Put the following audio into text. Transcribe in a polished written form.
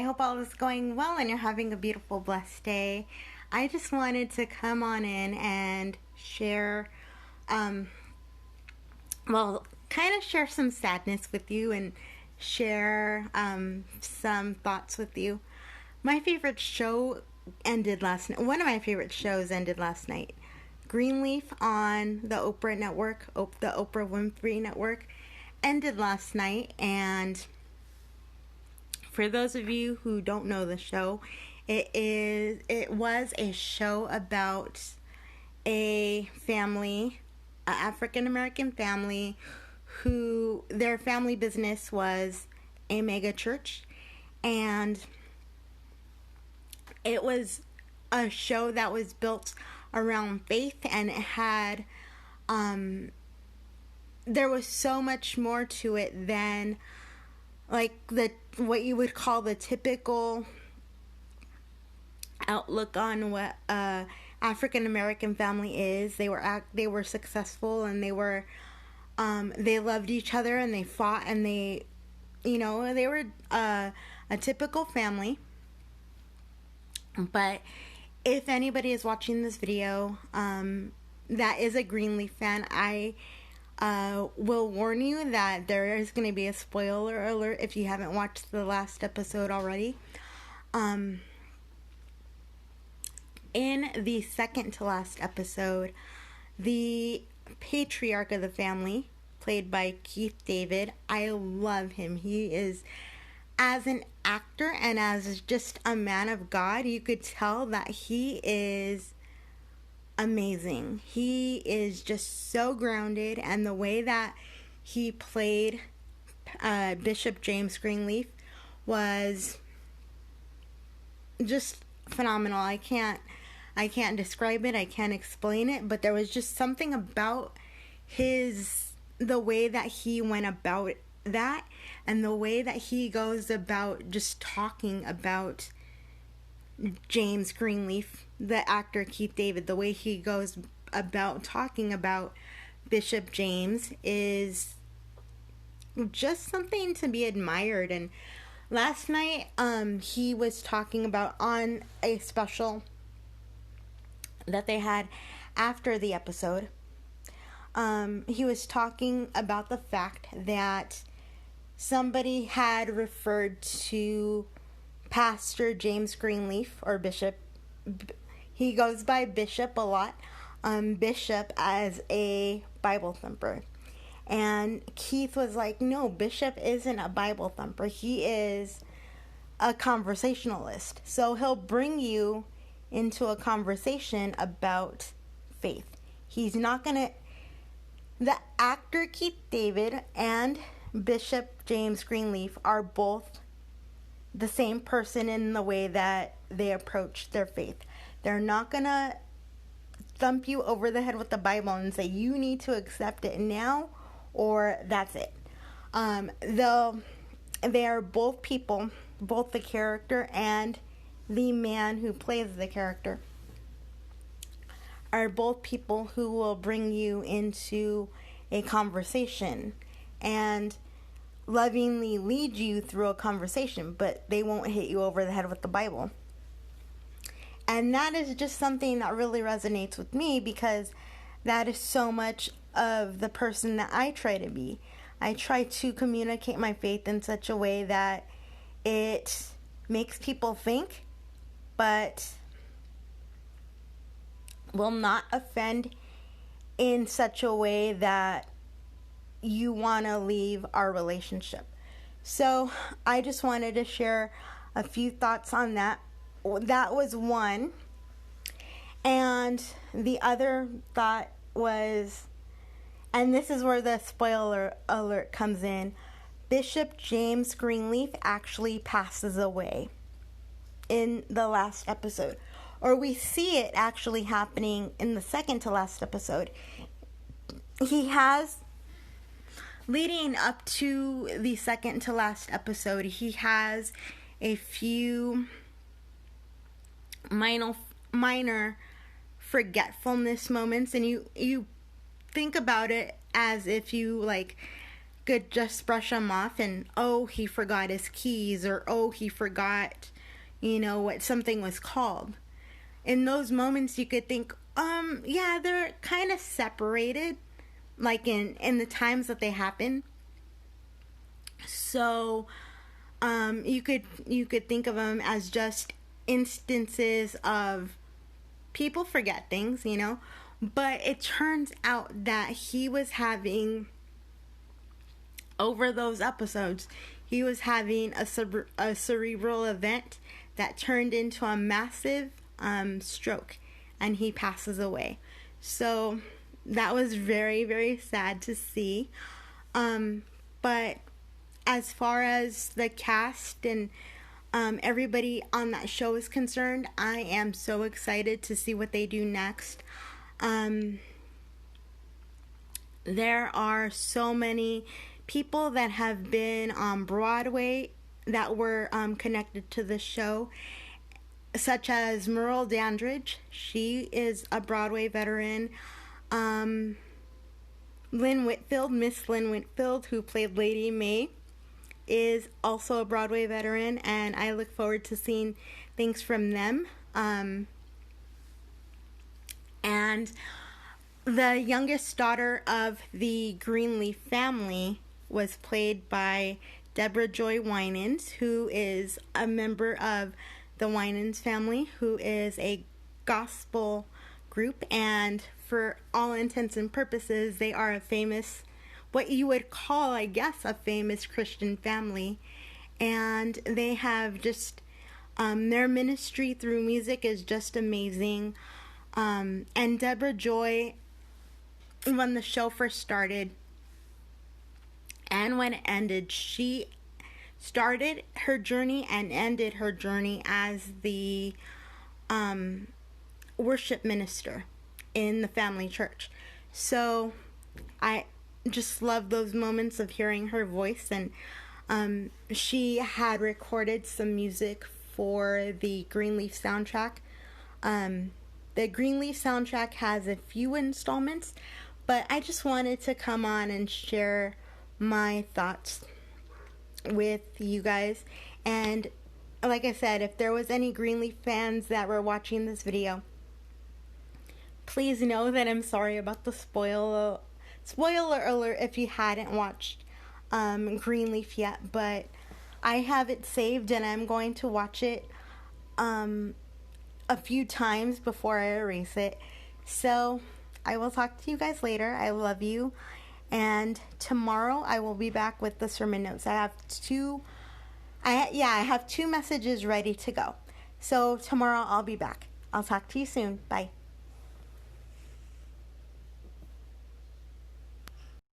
hope all is going well and you're having a beautiful, blessed day. I just wanted to come on in and share, kind of share some sadness with you and share some thoughts with you. My favorite show ended last night. One of my favorite shows ended last night. Greenleaf on the Oprah Network, the Oprah Winfrey Network, ended last night. And for those of you who don't know the show, it was a show about a family, an African American family, who their family business was a mega church, and it was a show that was built around faith, and it had there was so much more to it than like what you would call the typical outlook on what African American family is. They were successful, and they loved each other, and they fought, and they were a typical family. But if anybody is watching this video that is a Greenleaf fan, I will warn you that there is going to be a spoiler alert if you haven't watched the last episode already. In the second to last episode, the patriarch of the family, played by Keith David, I love him. He is, as an actor and as just a man of God, you could tell that he is amazing. He is just so grounded, and the way that he played Bishop James Greenleaf was just phenomenal. I can't describe it. I can't explain it, but there was just something about the way that he went about that, and the way that he goes about just talking about James Greenleaf, the actor Keith David, the way he goes about talking about Bishop James is just something to be admired. And last night, he was talking about, on a special that they had after the episode, he was talking about the fact that somebody had referred to Pastor James Greenleaf, or Bishop, he goes by Bishop a lot, Bishop, as a Bible thumper. And Keith was like, no, Bishop isn't a Bible thumper. He is a conversationalist. So he'll bring you into a conversation about faith. He's not going to... The actor Keith David and Bishop James Greenleaf are both the same person in the way that they approach their faith. They're not going to thump you over the head with the Bible and say, you need to accept it now, or that's it. They are both people, both the character and the man who plays the character are both people who will bring you into a conversation and lovingly lead you through a conversation, but they won't hit you over the head with the Bible. And that is just something that really resonates with me, because that is so much of the person that I try to be. I try to communicate my faith in such a way that it makes people think, but will not offend in such a way that you want to leave our relationship. So I just wanted to share a few thoughts on that. That was one. And the other thought was, and this is where the spoiler alert comes in, Bishop James Greenleaf actually passes away in the last episode. Or we see it actually happening in the second to last episode. He has, leading up to the second to last episode, he has a few minor forgetfulness moments, and you think about it as if you could just brush them off and, oh, he forgot his keys, or oh, he forgot, what something was called. In those moments, you could think, yeah, they're kind of separated, like in the times that they happen. So, you could think of them as just instances of people forget things, but it turns out that he was having, over those episodes, he was having a cerebral event that turned into a massive stroke, and he passes away. So that was very, very sad to see. But as far as the cast and everybody on that show is concerned, I am so excited to see what they do next. There are so many people that have been on Broadway that were connected to the show, such as Merle Dandridge. She is a Broadway veteran. Miss Lynn Whitfield, who played Lady May, is also a Broadway veteran, and I look forward to seeing things from them. And the youngest daughter of the Greenleaf family was played by Deborah Joy Winans, who is a member of the Winans family, who is a gospel group, and for all intents and purposes, they are a famous, what you would call, I guess, a famous Christian family. And they have just, their ministry through music is just amazing. And Deborah Joy, when the show first started and when it ended, she started her journey and ended her journey as the worship minister in the family church. So I just love those moments of hearing her voice. And she had recorded some music for the Greenleaf soundtrack. The Greenleaf soundtrack has a few installments, but I just wanted to come on and share my thoughts with you guys. And like I said, if there was any Greenleaf fans that were watching this video, please know that I'm sorry about the spoiler alert if you hadn't watched Greenleaf yet, but I have it saved and I'm going to watch it a few times before I erase it. So I will talk to you guys later. I love you. And tomorrow I will be back with the sermon notes. I have two messages ready to go. So tomorrow I'll be back. I'll talk to you soon. Bye.